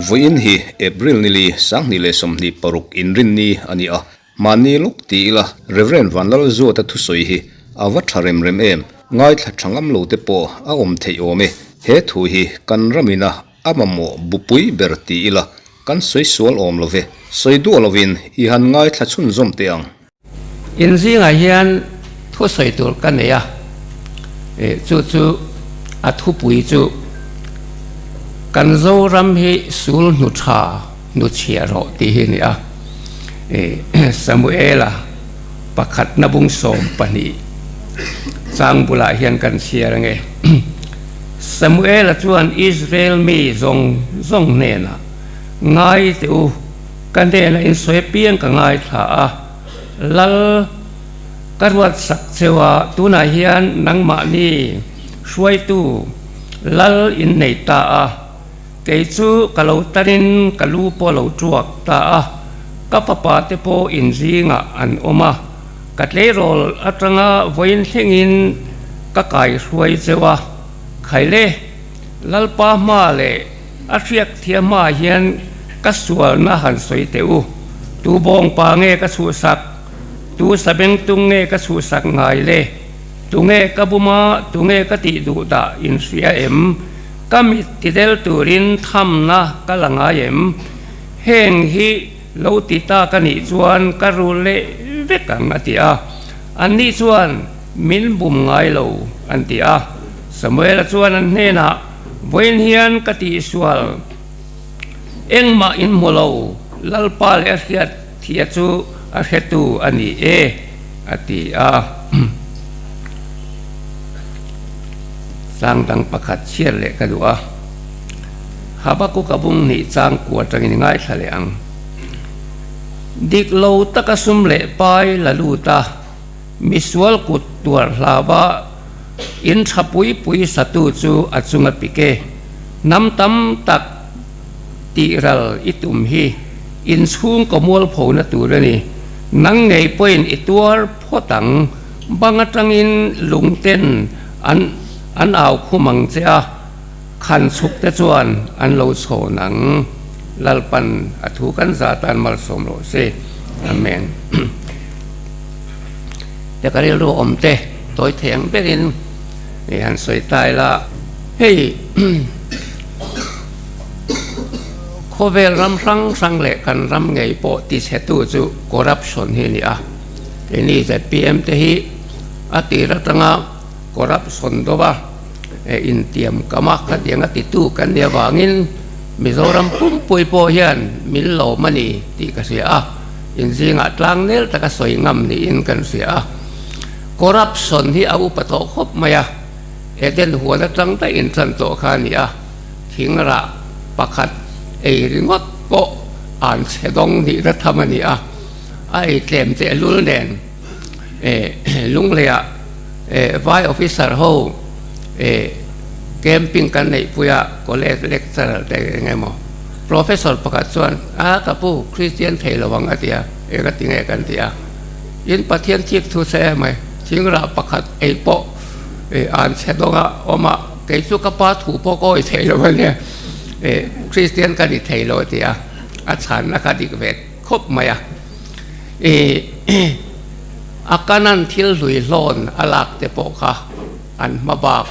Voin hi April nili sang nile somni paruk inrin ni ani a mani luk ti la Reverend Vanlal zo ta thu soi hi awa tharem rem em ngai thla thangam lo te po a om thei ome he thu hi kan ramina amamo bupui berti ila kan soi sual om love soi du lovin I han ngai thla chun zom te ang in zinga hian thu soi tur kan ya chu a thu pui chu kan zo ram hi sul nu tha nu chia ro ti hi ni a Samuela pakhat na bung som pani sang bula hian kan sia nge Samuela chuan Israel mi zong ne na ngai tu kan de la in soi piang ka ngai tha a lal karwat sak chewa tuna hian nangma ni suai tu lal in nei ta a kei chu kalau tarin kalu po lo chuak ta a ka papa te po in zinga an oma katle rol atanga voin thengin ka kai suai chewa khaile lalpa ma le atriak thia ma hian ka sual na han soi teu tu bong pa nge ka su sak tu sabeng tung nge ka su sak ngai le tu nge ka buma tu nge ka ti du da in sia em kamit tidel turin tham na kalanga em heng hi lo ti ta ka ni chuan ka rule vekang atia an ni chuan min bum ngai lo an tia Samuel chuan an hena voin hian ka ti sual engma in molo lalpal hiat thia chu a hetu ani atia sang dang pakhat chiar le ka dua Habakuk kabung ni chang kwa tangin ngai thale ang dik lo takasum le pai laluta miswal kut tuar hlaba in thapui pui satu chu achunga pike nam tam tak tiral itum hi in chung komol phona turani nang ngei point ituar photang bangatangin lungten an aw khumang chea khan chuk te chuan an lo chho nang lalpan athu kan zatan mal som lo se amen te karil ro omte toy theng berin han soi tai la hey khovel ram sang le kan ram ngei po ti setu chu corruption hi ni a ini ZPM te hi atira tanga corruption do ba in tiam kamak khat yang ati tu kan dia wangin Mizoram pumpui po hian min lo mani ti ka sia in zinga tlang nel ta ka soi ngam ni in kan sia corruption hi au pato khop maya eden huana tang ta in chan to khani a thingra pakhat ringot po an sedong ni ra thamani a ai tlem te lul nen lung le a vai officer ho camping kan nei puya college lecturer te ngemo professor pakat chuan ka pu Christian theilawang atia ka tinge kan tia in pathian thik thu se mai thingra pakhat ei po an sedonga oma ke chu ka pa thu po ko i theilawan ne Christian kan i theilo tia a chan na ka dik ve khop maya akanan thil hlui hlon alak te po kha an mabak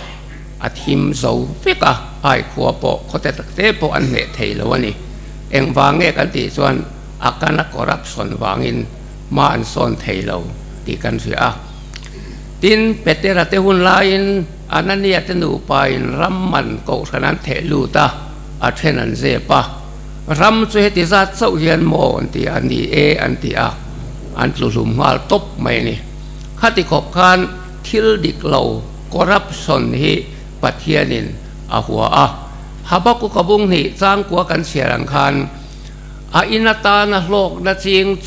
athim zo feka ai khuwa po khote takte po an ne theilo ani eng wange kan ti chuan akana corruption wangin ma an son theilo ti kan sia tin petera te hun lain anania te nu pain ramman ko sanan thelu ta a thenan je pa ram chu heti za chau hian mo anti ani anti a an tlulum ngal top mai ni khati khop khan thil dik lo corruption hi pathianin ahua Habakuk kabung ni chang kwa kan siarang khan a inata na hlok na ching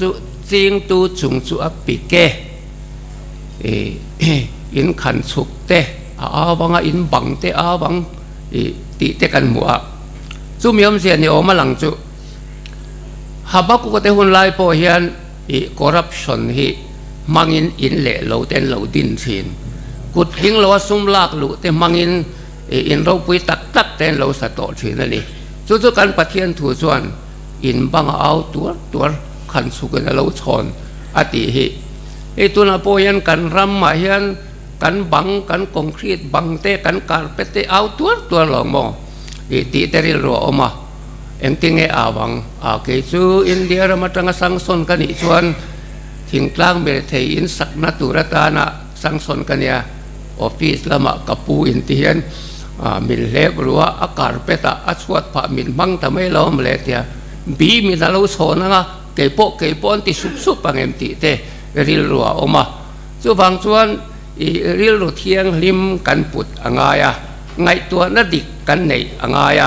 tu chung chu apike in khan chuk te awanga in bang te awang ti te kan mua chu miom sia ni oma lang chu Habakuk te hun lai po hian corruption hi mangin in le lo ten lo din thin กุดหิงเราซุ่มลากลุแต่มังอินเราปุยตักแต่เราสะโตทีนั่นนี่จู่ๆกันปะเทียนถูส่วนอินบังเอาตัวขันสุกันเราชนอติหิตัวน่ะโปยันกันรำมาเฮียนกันบังกันคอนกรีตบังเตกันการเปเตเอาตัวหลงมอตีเตริลรัวออกมาเอ็งติงอาวังเกจูอินเดียเรามาตั้งสังสนกันอีส่วนทิ้งกลางเบลเทอินสักนัตุรตานะสังสนกันเนี่ยออฟฟิศละมากับปูอินเทียนมิลเล็บรัวอากาศเปตาอัศวดพะมิลบังทำให้เราเมลเทียบีมิลาลูโซนะเกยโปนที่สุบปังเอ็มติเตริลรัวออกมาจู่บางส่วนริลรัวเทียงลิมกันปุดอ่างายไงตัวนัดดิกกันในอ่างาย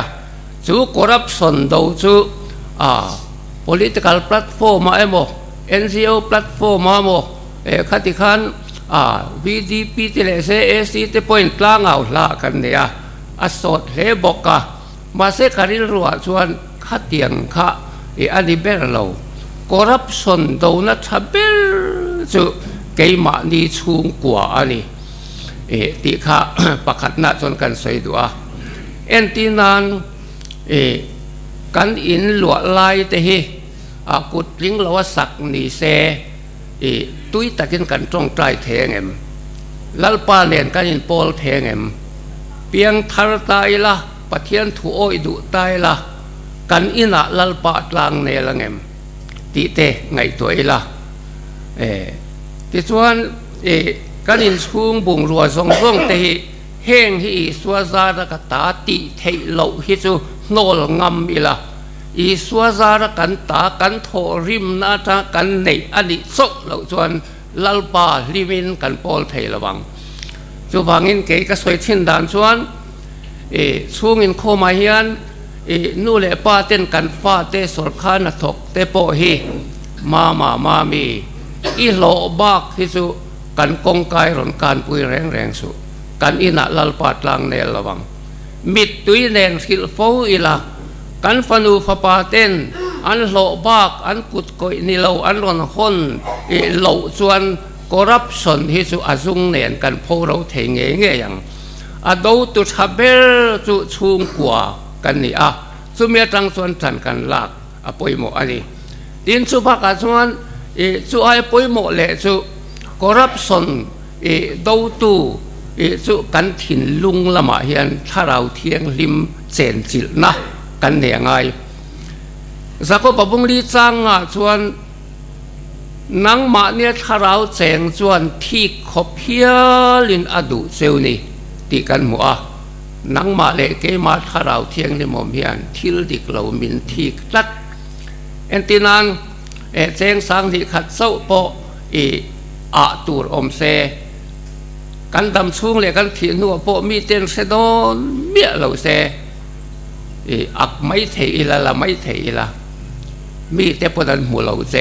จู่คอร์รัปชันดูจู่ political platform มาเอ็มNGO platform มาโมขัดขันVDP ที่เลเซเอซีที่ point กลางเอาละกันเนี่ยอสดเลบอกกะมาเสกริลรัวชวนขัดเตียงขะอันนี้เบลเราคอร์รัปชันดูนัทเบลจู่เกี่ยมานีชุ่มกว่าอันนี้ตีขะประคัดนัดชนกันสวยดัวเอ็นตีนันกันอินหลวลายเตะกุดลิงเราว่าสักนีเซตุยตะกินกันจ้องใจเทงเอ็มลัลปาเลียนกันอินโพลเทงเอ็มเปียงทาร์ตายละปะเทียนถูโอยดุตายละกันอินะลัลปาตลางเนลังเอ็มตีเตไงตัวอีละที่ส่วนกันอินชุ่งบุงรัวทรงเตะเฮงฮีสวาซาระกตาติเทโลฮิจูโนลงำอีละอีสวาซาระกันตากันโทริมนาตากันในอดีตโซเหล่าส่วนลัลปาลิมินกันปอลเทระวังจูบางินเกยก็สวยทิ้นด่านส่วนช่วงอินโคมาเฮียนนู่นแหละป้าเต้นกันฟ้าเตสรคานทกเตโปฮีมามีอีโลบากที่สุกันกงกายหลอนการปุยแรงสุกันอินะลัลปาตลางเนระวังมิดตุยเนนสิลโฟอีละกันฟนูฟปาเต้นอันโลบากอันกุดกอยนิโลอันรอนคนโลส่วนคอร์รัปชันที่สุอาซุงเนนกันพวกเราเทงเงี้ยอย่างดูตุทับเบลจุชุงกว่ากันนี่สุเมียตังส่วนจันกันลักปอยโมอันนี้ดินสุภาพส่วนสุไอปอยโมเลสุคอร์รัปชันดูตุจุกันถิ่นลุงละมาเฮียนถ้าเราเทียงริมเจนจิลนะกันเนี่ยไงสักก็ปะบุงลีจังส่วนนังมาเนี่ยถ้าเราแจงส่วนที่ขบเพียลินอดุเซลนี่ตีกันหมัวนังมาเลเกมาถ้าเราเทียงในหม่อมเฮียนทิลดิกเรามินที่ตัดเอ็นตินันแจงสังที่ขัดเศร้าโปตูรอมเซกันดำช่วงเลยกันขีนัวโปมีเต็นเสดอนเบี้ยเราเซอักไม่เทอีละไม่เทอีละมีแต่พอดันหัวเราเซ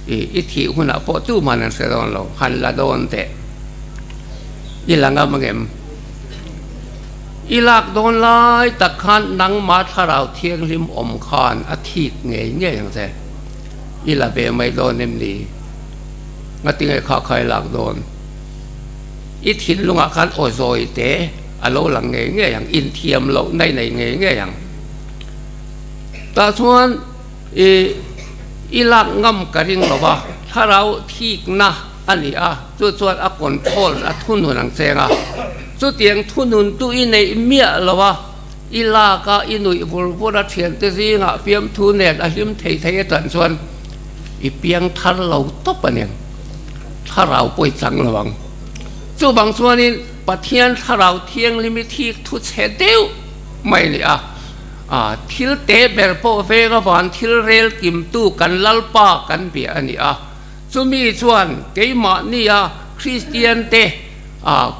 อีทีหุ่นอ่ะโปตู้มันเสดอนเราหันละโดนเตอีหลังก็มังเอ็มอีหลักโดนไล่ตะคันนังมาถ้าเราเที่ยงริมอมคานอาทิตย์เงี้ยอย่างเซอีละเบไม่โดนเอ็มดีงั้นติงไอ้ข้าใครหลักโดนอีทินลุงอาคารโอโซยเตะอโลหลังเงี้ยอย่างอินเทียมโลในเงี้ยอย่างแต่ส่วนอีหลักงำกระดิ่งเราว่าถ้าเราที่นะอันนี้ส่วนคนโทษทุนหนุนหลังเซงส่วนเตียงทุนหนุนตู้อินในเมียเราว่าอีลากาอินุยบุรุษเทียนเตซิงเฟียมทุนเนตลิมเทยตันส่วนอีเปียงทันเราตบปะเนี่ยถ้าเราป่วยจังระวังจู่บางส่วนนี้ปะเทียนถ้าเราเที่ยงลิมิทีทุเสเดียวไม่เลยทิลเตเบลโปเฟกบานทิลเรลกิมตู้กันลัลปากันเปียอันนี้จู่มีส่วนเกี่ยมานี่คริสเตียนเต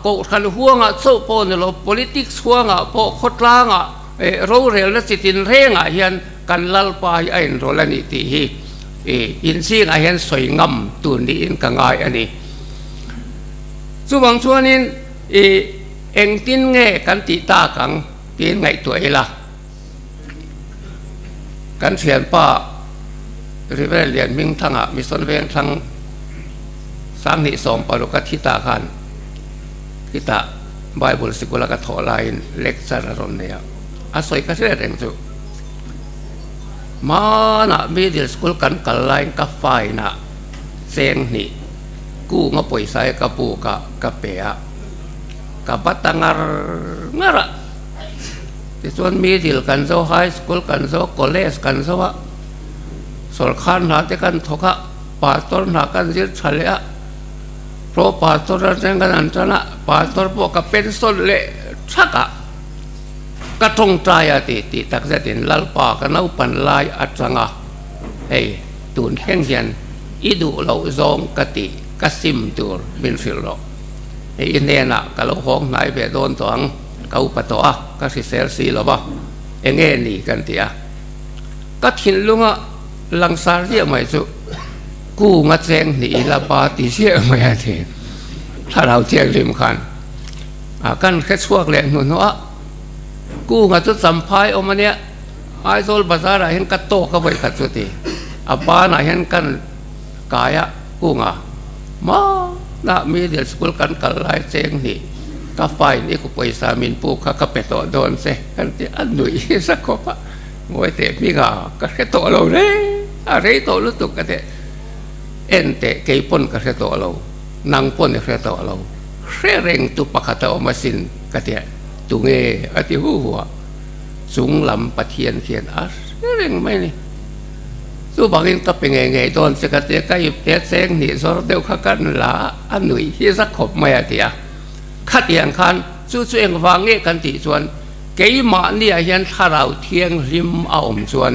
ก็ขันห่วงโซโปนเรา politics ห่วงพอขดล่างเราเรลและสิตินเร่งเฮียนกันลัลปาไอ้โรลนิติฮีอินซีเฮียนสวยงามตุนดีอินกังไงอันนี้ส่วนบางส่วนนี้เองตินเงกันติตากังตินไงตัวเอละกันเสียนป้าเรียนมิ่งทั้งมีส่วนเวียนทั้งสังนิสมปรุกทิตาขัน kita Bible sekolah ka tholain lecture ron ne asoi ka se reng chu mana middle school kan kalain ka fai na seng ni ku ngapoi sai ka pu ka pea ka batangar ngara ti chuan middle kan zo high school kan zo college kan zo wa sol khan na te kan thoka pastor na kan jil chalea pro pastor ra jeng kan antana pastor po ka pension le thaka ka thong traya ti tak za tin lalpa ka nau pan lai atanga ei tun heng hian idu lo zong kati kasim tur bin fil ro ei ne na ka lo hong nai be don tong ka upa to a ka si sel si lo ba enge ni kan tia ka thin lunga langsar ria mai chuกูงัดแจงนี่ละปาติเสียไม่ได้ทีถ้าเราเที่ยงริมคันกันแค่ช่วงแรงหนุนว่ากูงัดจุดสัมภายออกมาเนี่ยไอโซลภาษาอะไรเห็นกัดโตเข้าไปขัดสุดทีบ้านไหนเห็นกันกายะกูงะมาละมีเดี๋ยวสกุลกันกันลายแจงนี่ก็ไฟนี่กูไปสามินปูข้าก็ไปโตโดนเสกันที่อันหนุ่ยสักคนปะมวยเตะมีกาก็แค่โตเราเลยอะไรโตรู้ตุกกันเตะเอ็นเตะเกยปนกระเทโตเรานางปนกระเทโตเราเร่งตุปะคาตอมาสินกระเทตุเงอติหัวสูงลำปะเทียนเขียนเร่งไม่นี่สู้บางทีก็เป็นไงโดนสกัดเตะก็หยิบเตะเซงนี่สอเดียวข้ากันละอันหนุ่ยที่สักขบไม่อะเดียขัดอย่างคันสู้เองวางเงี้ยกันติส่วนเกยมาเนี่ยยันถ้าเราเทียงริมเอาส่วน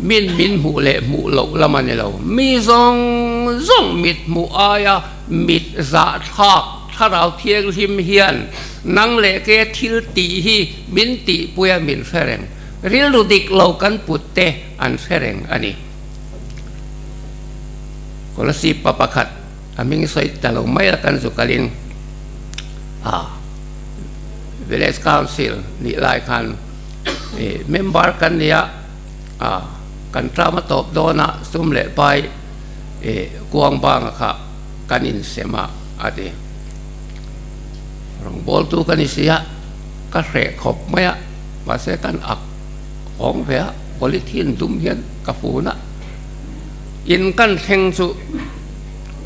มินหูเละหูเหลาละมันเนี่ยเรามีซงมิดหูอายามิดสะทักถ้าเราเทียงริมเฮียนนังเละเกทิลตีฮีมินตีปุยมินเฟรงริลลุดิกเรากันปุตเตอันเฟรงอันนี้ก็ละสิปะปะขัดมิงสวยแต่เราไม่ละกันสุกลินVillage Council นี่หลายคันเมมเบอร์กันเนี่ยกันตรามาตบโดนะซุ่มเละไปกวางบางค่ะกันอินเสมาอดีรองบอลตูกันอิเสียก็เสกขบไม่อะมาเสกันอักของเพียบริทินดุมเฮียนกับฟูนะอินกันเทงสุ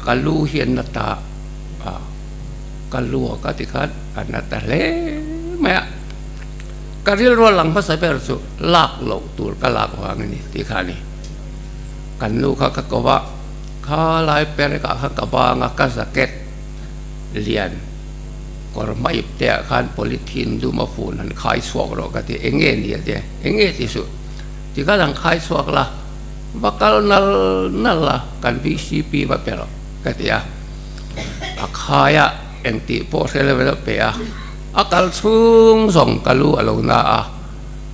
กันลูเฮียนนัตตากันลัวกันติคัดอันนัตตาเล่ไม่อะการเรียนรู้หลังภาษาเปรสุลากเหลาตัวก็ลากวางนี่ที่ขานี่กันลูกเขาก็ว่าข้าลายเปรกะข้ากบางก็สเก็ตเรียนก็ไม่เตะขันโพลิทินดูมาฟูนันขายสวกเราก็ที่เองเงี้ยนี่เดียเองเงี้ยที่สุดที่ก็หลังขายสวกละบักนั่นละกันวิซีปีมาเปรก็ที่ขายเอ็งตีโพสเลเวลเปียakal sung song kalu alo na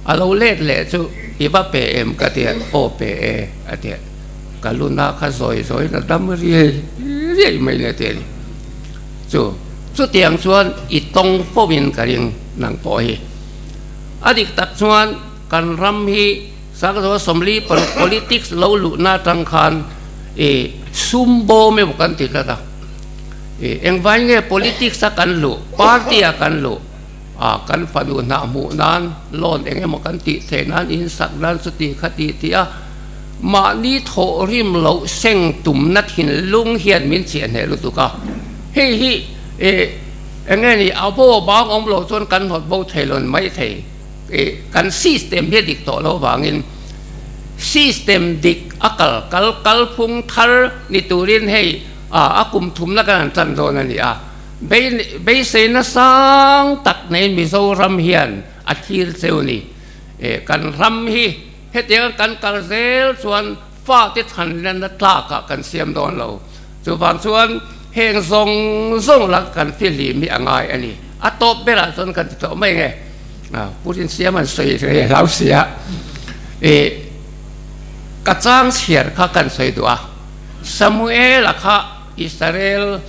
alo let le chu iba pe em ka te o pe ate kalu na kha soi na dam ri mai le te chu tiang chuan I tong po min ka ring nang po hi adik tak chuan kan ram hi sak zo somli politics lo lu na tang khan sumbo me bukan ti ta eng vai nge politics akan lu party akan lu kan fanu na mu nan lon eng mo kan ti the nan in sak nan suti khati tia ma ni tho rim lo seng tum na thin lung hian min chen he lu tu ka hi eng ni abo bang om lo chon kan hot bo thailon mai thei kan system he dik to lo wangin system dik akal kal phung thar ni turin hei akum thum la kan chan do na ni be se na sang tak nei mi zo ram hian athir cheu ni kan ram hi hetiang kan karzel chuan fa te than len na tla ka kan siam don lo chu van chuan heng zong la kan fili mi angai ani atop bera chon kan to mai nge putin siam an sei lau sia ka chang chiar kha kan sei do Samuel akha Israel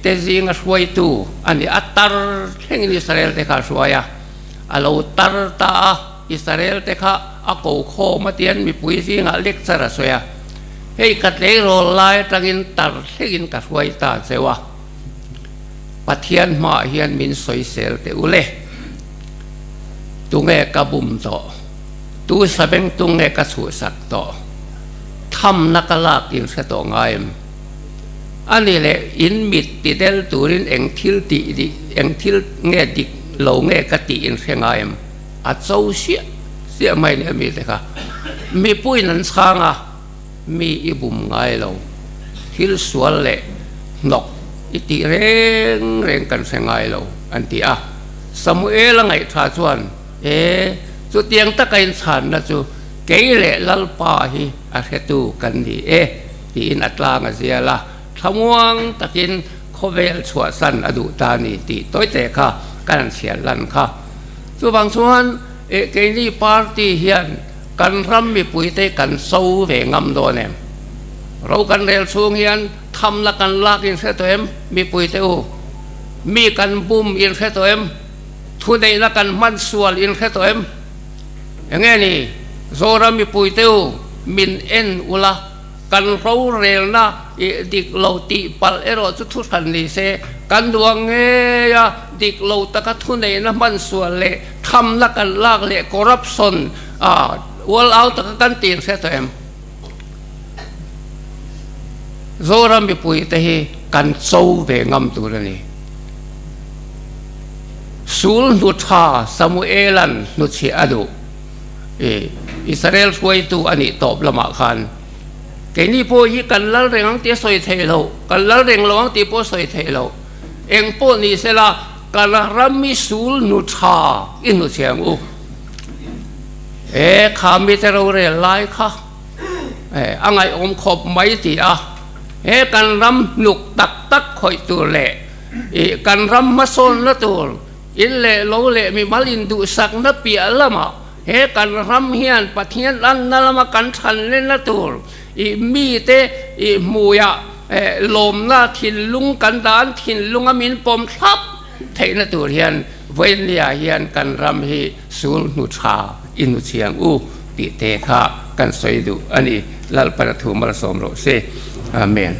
te zinga suai tu ani atar heng Israel te kha suaya alo tar ta Israel te kha ako kho matian mi pui zinga lecture soya hei kat le ro lai tangin tar hegin ka suai ta sewa ปัทยันมาเฮียนมินสวยเซลเตอุเลตุงเอกระบุมโตตูสเปงตุงเอกสุสักโตทำนักลากอินเสตงไงอันนี้แหละอินมิดติเดลตูรินเองทิลติดิเองทิลเงดิกโลเงกติอินเสงไงอัดโซเสียไม่เนี่ยมีแต่ค่ะมีปุ้ยนันช้างอ่ะมีอีบุมไงเราทิลสวนเละนกอิติเร่งกันเสงไงเราอันที่อ่ะสมุเอละไงท่าชวนจุดเตียงตะไคร้ฉันนะจูเกยเละลัลปาฮีอาเฮตูกันดีที่อินอัตลางเสียละทำวังตะกินโคเวลชัวสันอดุตานีตีต้อยเตะค่ะกันเสียลันค่ะจูบางส่วนเกยนี่ปาร์ตี้เฮียนกันรำมีปุ๋ยเตกันโซ่เวงำโดนเอ็มเรากันเรียลสูงเฮียนทำละกันลากอินเสตัวเอ็มมีปุ๋ยเตอูมีกันบุ้มอินเสตัวเอ็มทุนในละกันมันส่วนอินเสตัวเอ็มอย่างงี้นี่โซรามีปุยเตวมินเอ็นอุลากันเราเรียนนะดิกโลติปัลเอโรจุดทุกันนี่เซกันดวงเงียดิกโลตะกัทุนในน้ำมันส่วนเละทำละกันลากเละคอร์รัปชันวอลเอาตะกันตีนเสตัวเอ็มโซรามีปุยเตะกันโซเวงำตัวนี้สูลนุชาสมุเอลันนุชีอดุอิสราเอลช่วยตัวอันนี้ตอบละมาคันแกนี่พวกยี่กันละเรื่องที่สวยเทโลกันละเรื่องระหว่างที่พวกสวยเทโลเองพวกนี้เสละกันรามิสูลนุชาอินุเชียงอุข้ามีแต่เราเรียนไล่ค่ะอังไงอมขบไม่ตีกันรำหนุกตักคอยตัวเละกันรำมาโซนละตัวอินเล่โลเล่มีมาลินดูสักนับปีละมากันรำเฮียนปัทเฮียนอันนั่นละมากันทันเล่นละตัวมีเตมูยะลมหน้าถิ่นลุงกันดานถิ่นลุงอามินปมทับเทนตัวเฮียนเวนเลียเฮียนกันรำฮีสูลนุชาอินุเชียงอูติเตคะกันสวยดูอันนี้ลัลปะทุมรสมโรเซอาเมน